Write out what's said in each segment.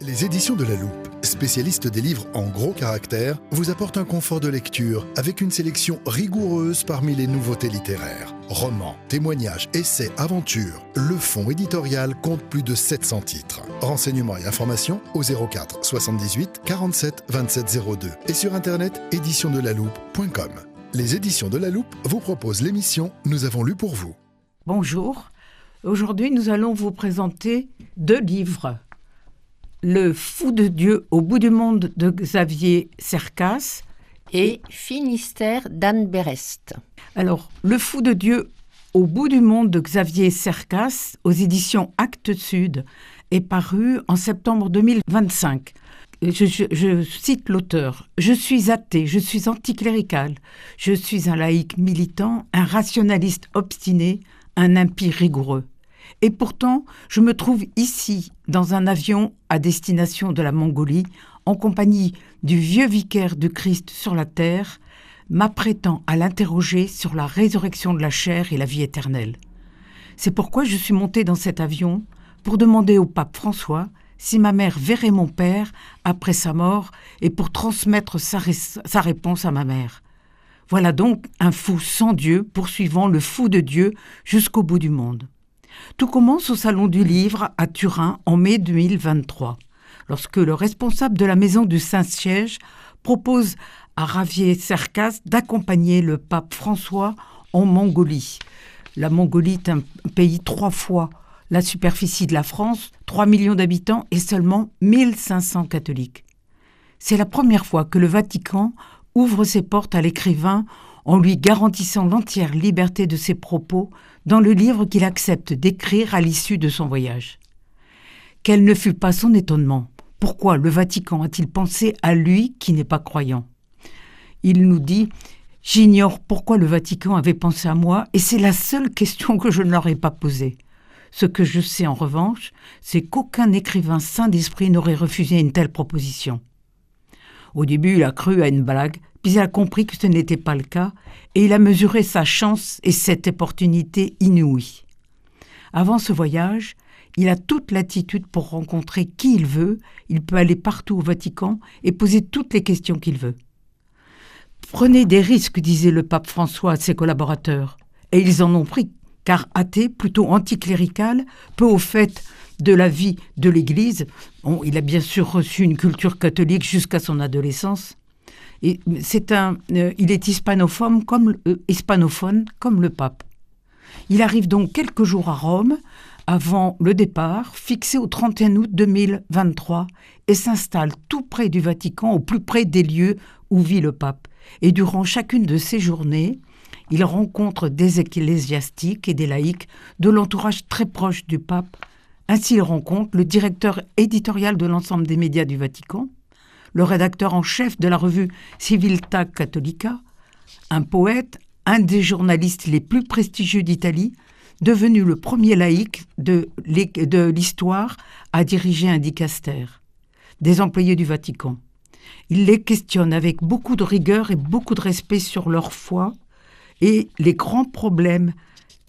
Les éditions de La Loupe, spécialistes des livres en gros caractères, vous apportent un confort de lecture avec une sélection rigoureuse parmi les nouveautés littéraires. Romans, témoignages, essais, aventures. Le fonds éditorial compte plus de 700 titres. Renseignements et informations au 04 78 47 27 02 et sur internet éditiondelaloupe.com. Les éditions de La Loupe vous proposent l'émission Nous avons lu pour vous. Bonjour, aujourd'hui nous allons vous présenter 2 livres. Le Fou de Dieu au bout du monde de Xavier Cercas et Finistère d'Anne Berest. Alors, Le Fou de Dieu au bout du monde de Xavier Cercas aux éditions Actes Sud est paru en septembre 2025. Je cite l'auteur. « Je suis athée, je suis anticlérical, je suis un laïc militant, un rationaliste obstiné, un impie rigoureux. Et pourtant, je me trouve ici, dans un avion à destination de la Mongolie, en compagnie du vieux vicaire du Christ sur la terre, m'apprêtant à l'interroger sur la résurrection de la chair et la vie éternelle. C'est pourquoi je suis monté dans cet avion pour demander au pape François si ma mère verrait mon père après sa mort et pour transmettre sa réponse à ma mère. Voilà donc un fou sans Dieu poursuivant le fou de Dieu jusqu'au bout du monde. » Tout commence au Salon du Livre à Turin en mai 2023, lorsque le responsable de la Maison du Saint-Siège propose à Xavier Cercas d'accompagner le pape François en Mongolie. La Mongolie est un pays 3 fois la superficie de la France, 3 millions d'habitants et seulement 1500 catholiques. C'est la première fois que le Vatican ouvre ses portes à l'écrivain en lui garantissant l'entière liberté de ses propos dans le livre qu'il accepte d'écrire à l'issue de son voyage. Quel ne fut pas son étonnement. Pourquoi le Vatican a-t-il pensé à lui qui n'est pas croyant ? Il nous dit « J'ignore pourquoi le Vatican avait pensé à moi et c'est la seule question que je ne leur ai pas posée. Ce que je sais en revanche, c'est qu'aucun écrivain saint d'esprit n'aurait refusé une telle proposition. » Au début, il a cru à une blague, puis il a compris que ce n'était pas le cas, et il a mesuré sa chance et cette opportunité inouïe. Avant ce voyage, il a toute l'attitude pour rencontrer qui il veut, il peut aller partout au Vatican et poser toutes les questions qu'il veut. « Prenez des risques, disait le pape François à ses collaborateurs, et ils en ont pris, car athée, plutôt anticlérical, peu au fait de la vie de l'Église. Bon, il a bien sûr reçu une culture catholique jusqu'à son adolescence. Et il est hispanophone comme le pape. Il arrive donc quelques jours à Rome, avant le départ, fixé au 31 août 2023, et s'installe tout près du Vatican, au plus près des lieux où vit le pape. Et durant chacune de ces journées, il rencontre des ecclésiastiques et des laïcs de l'entourage très proche du pape. Ainsi, il rencontre le directeur éditorial de l'ensemble des médias du Vatican, le rédacteur en chef de la revue Civiltà Cattolica, un poète, un des journalistes les plus prestigieux d'Italie, devenu le premier laïc de l'histoire à diriger un dicastère, des employés du Vatican. Il les questionne avec beaucoup de rigueur et beaucoup de respect sur leur foi et les grands problèmes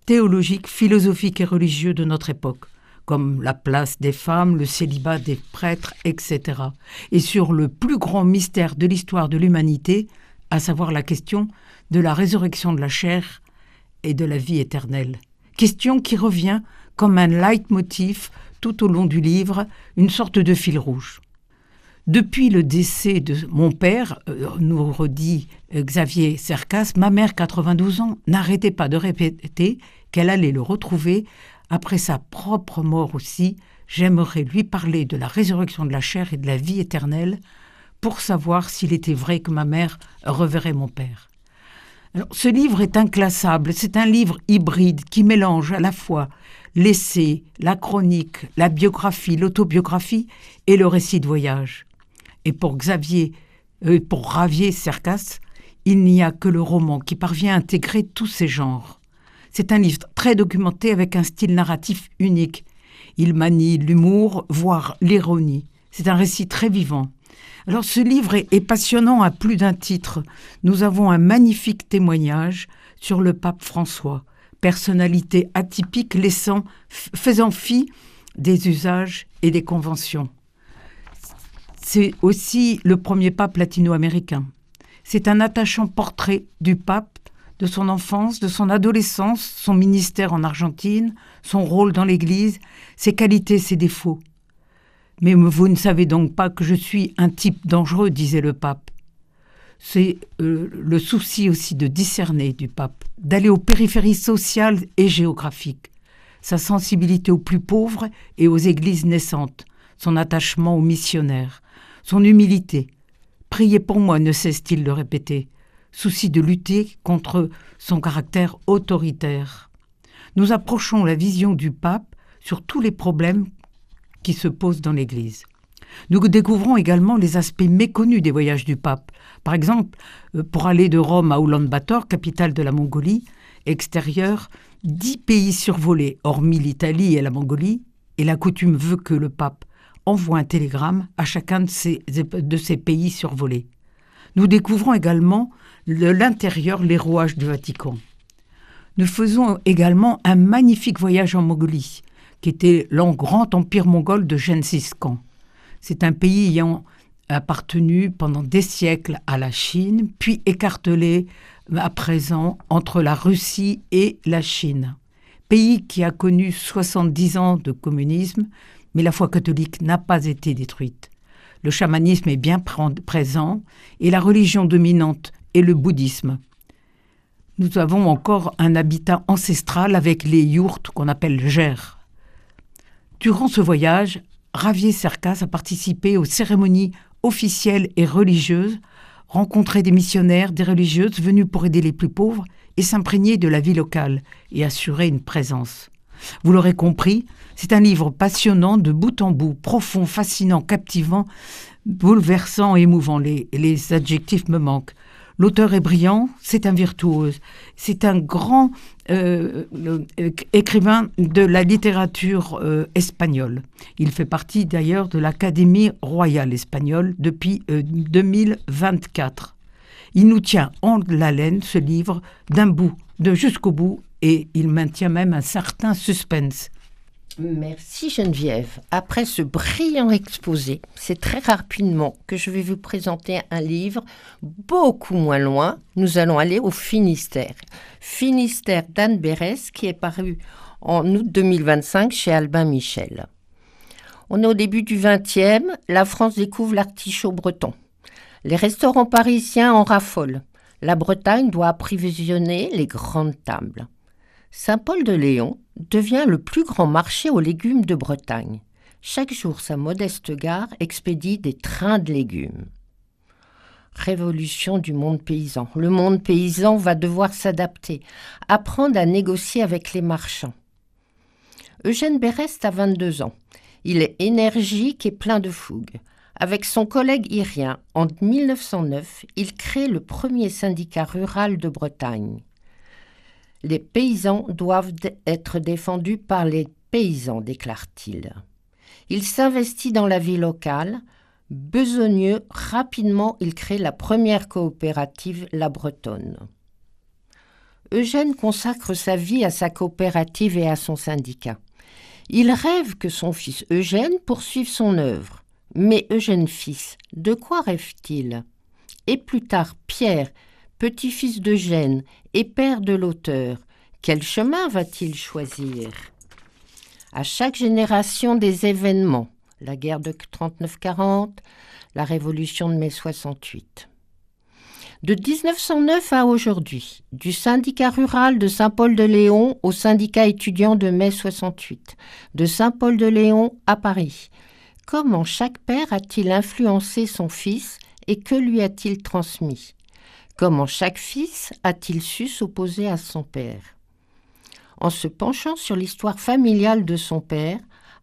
théologiques, philosophiques et religieux de notre époque, comme la place des femmes, le célibat des prêtres, etc. Et sur le plus grand mystère de l'histoire de l'humanité, à savoir la question de la résurrection de la chair et de la vie éternelle. Question qui revient comme un leitmotiv tout au long du livre, une sorte de fil rouge. Depuis le décès de mon père, nous redit Xavier Cercas, ma mère, 92 ans, n'arrêtait pas de répéter qu'elle allait le retrouver après sa propre mort aussi. J'aimerais lui parler de la résurrection de la chair et de la vie éternelle pour savoir s'il était vrai que ma mère reverrait mon père. Alors, ce livre est inclassable, c'est un livre hybride qui mélange à la fois l'essai, la chronique, la biographie, l'autobiographie et le récit de voyage. Et pour Xavier Cercas, il n'y a que le roman qui parvient à intégrer tous ces genres. C'est un livre très documenté avec un style narratif unique. Il manie l'humour, voire l'ironie. C'est un récit très vivant. Alors ce livre est passionnant à plus d'un titre. Nous avons un magnifique témoignage sur le pape François, personnalité atypique faisant fi des usages et des conventions. C'est aussi le premier pape latino-américain. C'est un attachant portrait du pape, de son enfance, de son adolescence, son ministère en Argentine, son rôle dans l'Église, ses qualités, ses défauts. « Mais vous ne savez donc pas que je suis un type dangereux », disait le pape. C'est le souci aussi de discerner du pape, d'aller aux périphéries sociales et géographiques, sa sensibilité aux plus pauvres et aux églises naissantes, son attachement aux missionnaires, son humilité. « Priez pour moi », ne cesse-t-il de répéter, souci de lutter contre son caractère autoritaire. Nous approchons la vision du pape sur tous les problèmes qui se posent dans l'Église. Nous découvrons également les aspects méconnus des voyages du pape. Par exemple, pour aller de Rome à Oulan-Bator, capitale de la Mongolie, extérieure, 10 pays survolés, hormis l'Italie et la Mongolie, et la coutume veut que le pape envoie un télégramme à chacun de ces pays survolés. Nous découvrons également l'intérieur, les rouages du Vatican. Nous faisons également un magnifique voyage en Mongolie, qui était le grand empire mongol de Genghis Khan. C'est un pays ayant appartenu pendant des siècles à la Chine, puis écartelé à présent entre la Russie et la Chine. Pays qui a connu 70 ans de communisme, mais la foi catholique n'a pas été détruite. Le chamanisme est bien présent et la religion dominante est le bouddhisme. Nous avons encore un habitat ancestral avec les yourtes qu'on appelle gers. Durant ce voyage, Javier Cercas a participé aux cérémonies officielles et religieuses, rencontré des missionnaires, des religieuses venus pour aider les plus pauvres et s'imprégner de la vie locale et assurer une présence. Vous l'aurez compris, c'est un livre passionnant de bout en bout, profond, fascinant, captivant, bouleversant et émouvant. Les adjectifs me manquent. L'auteur est brillant, c'est un virtuose, c'est un grand écrivain de la littérature espagnole. Il fait partie d'ailleurs de l'Académie royale espagnole depuis 2024. Il nous tient en haleine, ce livre, d'un bout, jusqu'au bout, et il maintient même un certain suspense. Merci Geneviève. Après ce brillant exposé, c'est très rapidement que je vais vous présenter un livre beaucoup moins loin. Nous allons aller au Finistère. Finistère d'Anne Berès, qui est paru en août 2025 chez Albin Michel. On est au début du XXe, la France découvre l'artichaut breton. Les restaurants parisiens en raffolent. La Bretagne doit approvisionner les grandes tables. Saint-Paul-de-Léon devient le plus grand marché aux légumes de Bretagne. Chaque jour, sa modeste gare expédie des trains de légumes. Révolution du monde paysan. Le monde paysan va devoir s'adapter, apprendre à négocier avec les marchands. Eugène Berest a 22 ans. Il est énergique et plein de fougue. Avec son collègue Irien, en 1909, il crée le premier syndicat rural de Bretagne. Les paysans doivent être défendus par les paysans, déclare-t-il. Il s'investit dans la vie locale. Besogneux, rapidement, il crée la première coopérative, La Bretonne. Eugène consacre sa vie à sa coopérative et à son syndicat. Il rêve que son fils Eugène poursuive son œuvre. Mais Eugène fils, de quoi rêve-t-il? Et plus tard, Pierre, petit-fils d'Eugène et père de l'auteur, quel chemin va-t-il choisir? À chaque génération des événements, la guerre de 39-40, la révolution de mai 68. De 1909 à aujourd'hui, du syndicat rural de Saint-Paul-de-Léon au syndicat étudiant de mai 68, de Saint-Paul-de-Léon à Paris, comment chaque père a-t-il influencé son fils et que lui a-t-il transmis? Comment chaque fils a-t-il su s'opposer à son père? En se penchant sur l'histoire familiale de son père,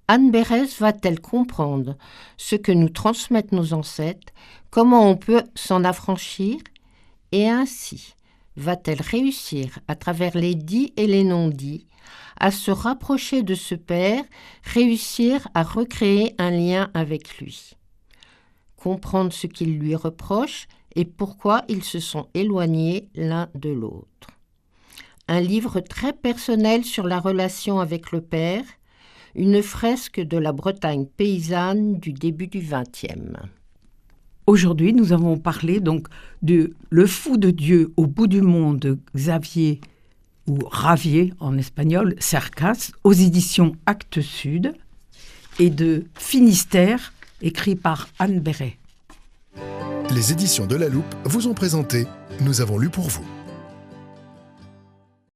Anne Berès va-t-elle comprendre ce que nous transmettent nos ancêtres, comment on peut s'en affranchir, et ainsi va-t-elle réussir, à travers les dits et les non-dits, à se rapprocher de ce père, réussir à recréer un lien avec lui, comprendre ce qu'il lui reproche et pourquoi ils se sont éloignés l'un de l'autre. Un livre très personnel sur la relation avec le père, une fresque de la Bretagne paysanne du début du XXe. Aujourd'hui, nous avons parlé donc de Le fou de Dieu au bout du monde de Xavier, ou Ravier en espagnol, Cercas, aux éditions Actes Sud, et de Finistère, écrit par Anne Béret. Les éditions de La Loupe vous ont présenté « Nous avons lu pour vous ».